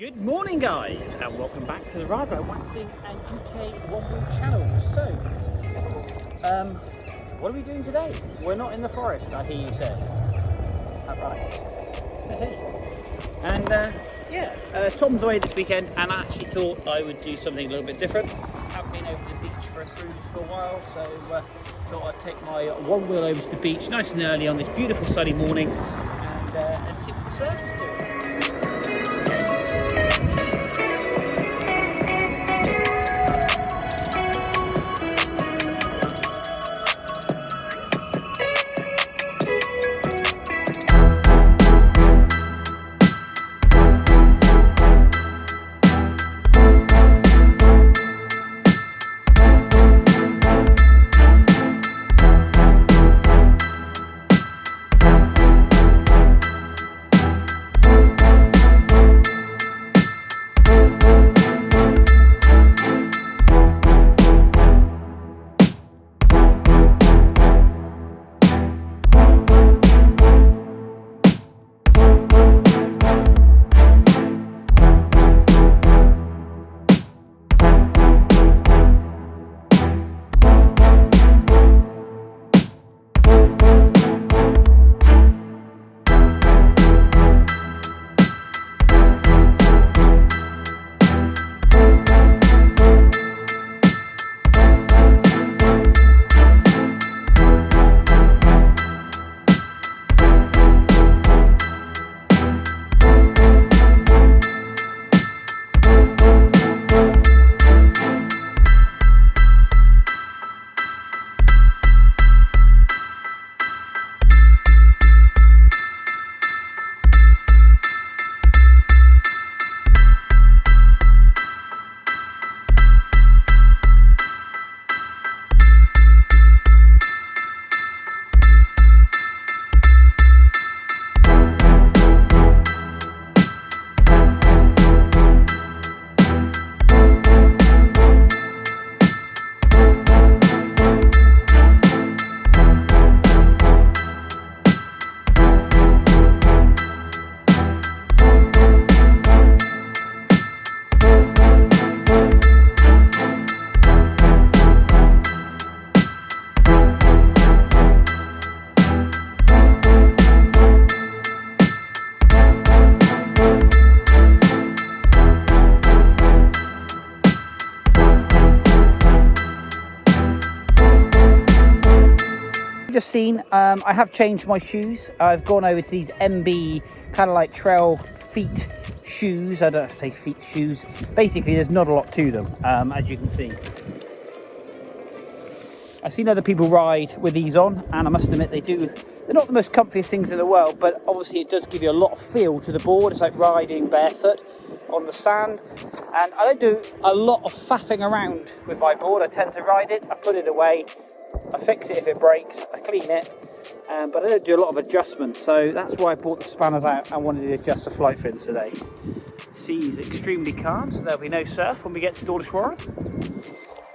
Good morning guys and welcome back to the Ride Waxing and UK Onewheel channel. So, what are we doing today? We're not in the forest, I hear you say. Right. And Tom's away this weekend and I actually thought I would do something a little bit different. Haven't been over to the beach for a cruise for a while, so thought I'd take my Onewheel over to the beach nice and early on this beautiful sunny morning and see what the surf is doing. Just seen, I have changed my shoes. I've gone over to these MB kind of like trail feet shoes. I don't know if they feet shoes. Basically, there's not a lot to them, as you can see. I've seen other people ride with these on, and I must admit they're not the most comfiest things in the world, but obviously it does give you a lot of feel to the board. It's like riding barefoot on the sand, and I don't do a lot of faffing around with my board. I tend to ride it, I put it away, I fix it if it breaks, I clean it, but I don't do a lot of adjustments, so that's why I brought the spanners out and wanted to adjust the flight fins today. Sea is extremely calm, so there'll be no surf when we get to Dawlish Warren.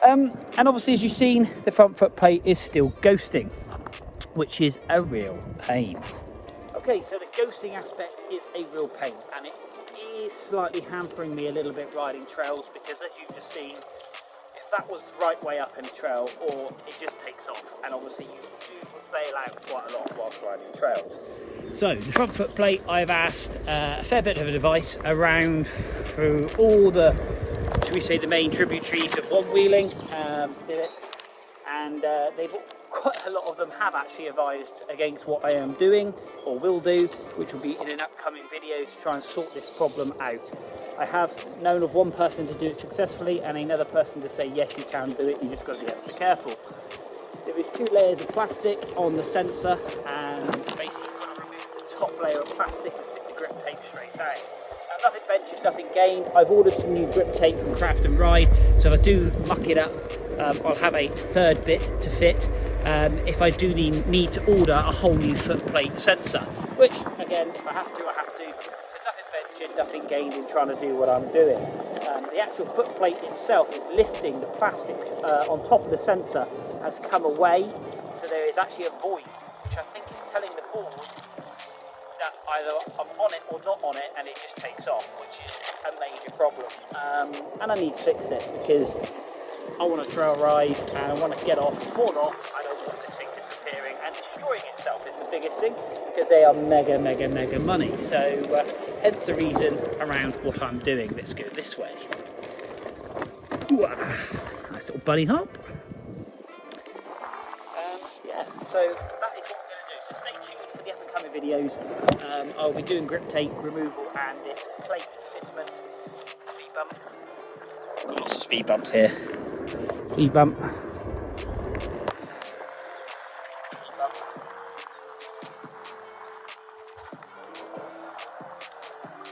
And obviously, as you've seen, the front foot plate is still ghosting, which is a real pain. Okay, so the ghosting aspect is a real pain, and it is slightly hampering me a little bit riding trails, because as you've just seen, that was the right way up in the trail, or it just takes off, and obviously you do bail out quite a lot whilst riding trails. So the front foot plate, I've asked a fair bit of advice around through all the, should we say, the main tributaries of one-wheeling, did it, and they've quite a lot of them have actually advised against what I am doing or will do, which will be in an upcoming video to try and sort this problem out. I have known of one person to do it successfully and another person to say yes, you can do it, you just got to be extra careful. There is 2 layers of plastic on the sensor, and basically you've got to remove the top layer of plastic and stick the grip tape straight down. Now, nothing ventured, nothing gained. I've ordered some new grip tape from Craft and Ride, so if I do muck it up, I'll have a third bit to fit. If I do need to order a whole new foot plate sensor, which again, if I have to, I have to. So nothing ventured, nothing gained in trying to do what I'm doing. The actual foot plate itself is lifting the plastic on top of the sensor has come away, so there is actually a void, which I think is telling the board that either I'm on it or not on it, and it just takes off, which is problem, and I need to fix it because I want to trail ride and I want to get off and fall off. I don't want this thing disappearing and destroying itself is the biggest thing, because they are mega money. So hence the reason around what I'm doing. Let's go this way. Ooh, nice little bunny hop. Yeah, so that is what I'm going to do. So stay tuned for the up and coming videos. I'll be doing grip tape removal and this plate fitment speed bump. Got lots of speed bumps here. Speed bump.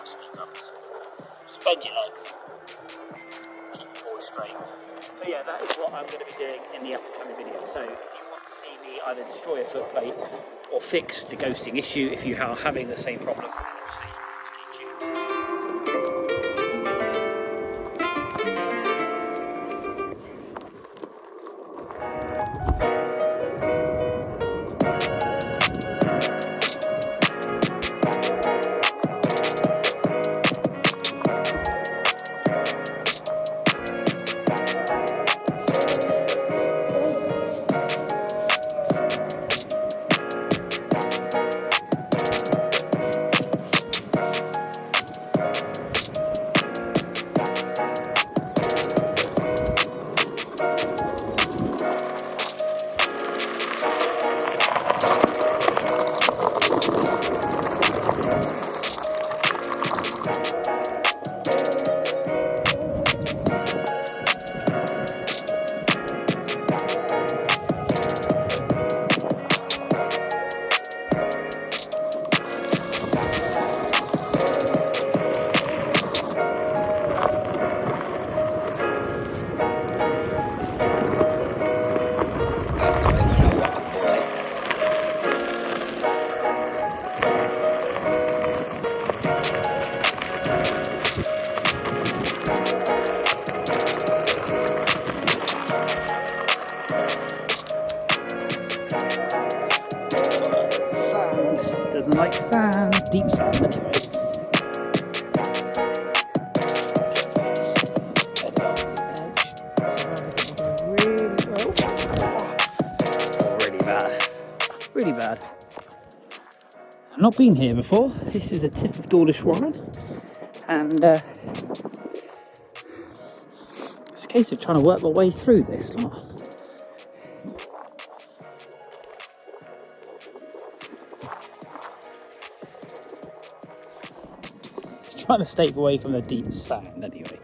Speed bumps. Just bend your legs. Keep the board straight. So yeah, that is what I'm going to be doing in the up and coming video. So if you want to see me either destroy a foot plate or fix the ghosting issue, if you are having the same problem, obviously stay tuned. Doesn't like sand, deep sand anyway. Really bad. I've not been here before. This is a tip of Dawlish Warren, and it's a case of trying to work my way through this lot. Trying to stay away from the deep sand anyway.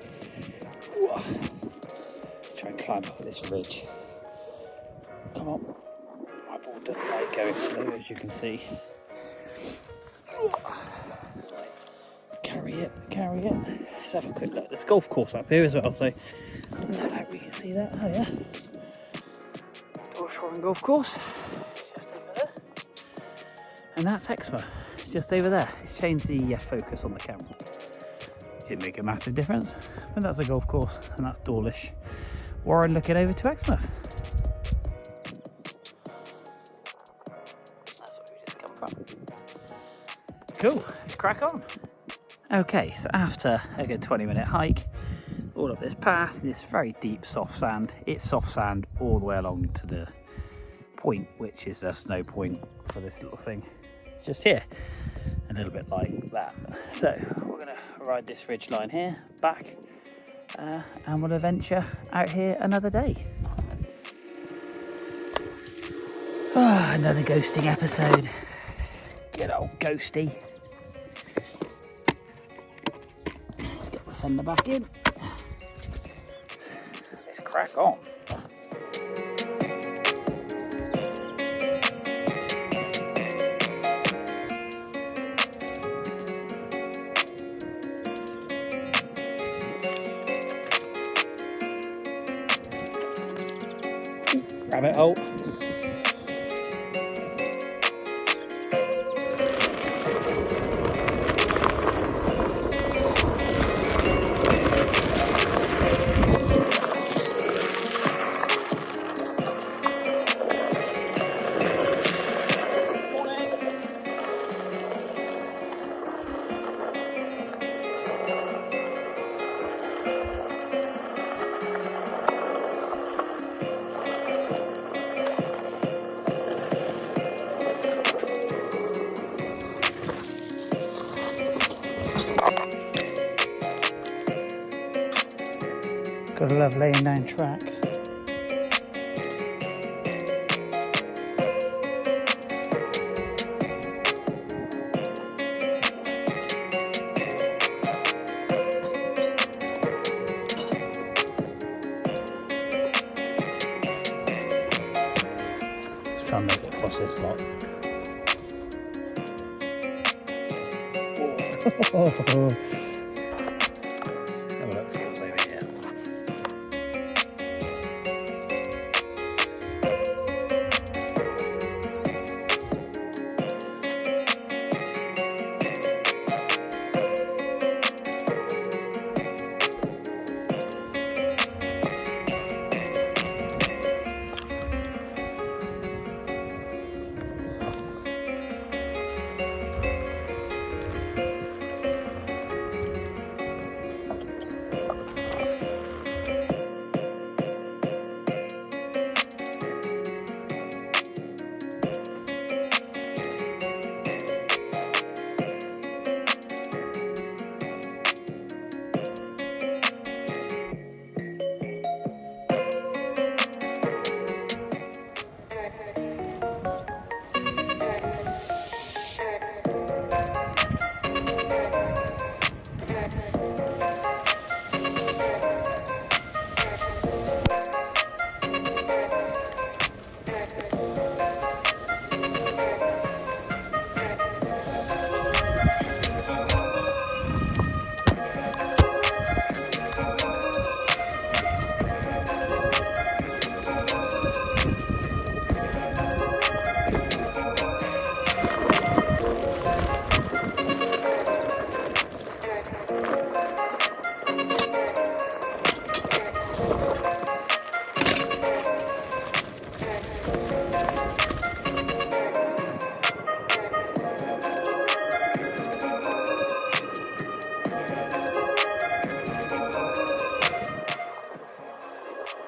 Try and climb up this ridge. Come on. My board doesn't like going slow, as you can see. Carry it. Let's have a quick look. There's a golf course up here as well, so no doubt we can see that. Oh yeah. Dawlish Warren Golf Course. Just over there. And that's Exmouth. Just over there. It's changed the focus on the camera. Didn't make a massive difference, but that's a golf course, and that's Dawlish Warren looking over to Exmouth. That's where we just come from. Cool, let's crack on. Okay, so after a good 20-minute hike, all of this path, this very deep soft sand, it's soft sand all the way along to the point, which is a snow point for this little thing just here. A little bit like that. So we're going to ride this ridge line here back, and we'll adventure out here another day. Another ghosting episode. Good old ghosty. Let's get the fender back in. Let's crack on. Rabbit hole. Gotta love laying down tracks. Let's try and make it across this lot. Have a look, see what's over here.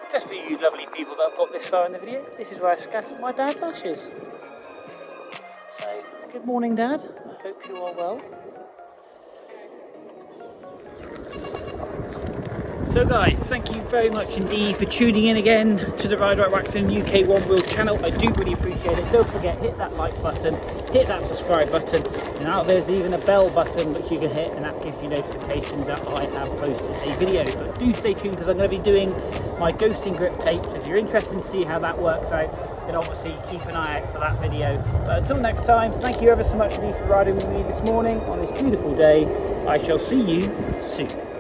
Just for you lovely people that have got this far in the video, this is where I scattered my dad's ashes. So, good morning Dad, I hope you are well. So guys, thank you very much indeed for tuning in again to the Ride Right Waxing UK Onewheel channel. I do really appreciate it. Don't forget, hit that like button, hit that subscribe button, and now there's even a bell button which you can hit, and that gives you notifications that I have posted a video. But do stay tuned because I'm going to be doing my ghosting grip tape, so if you're interested to see how that works out, then obviously keep an eye out for that video. But until next time, thank you ever so much indeed for riding with me this morning on this beautiful day. I shall see you soon.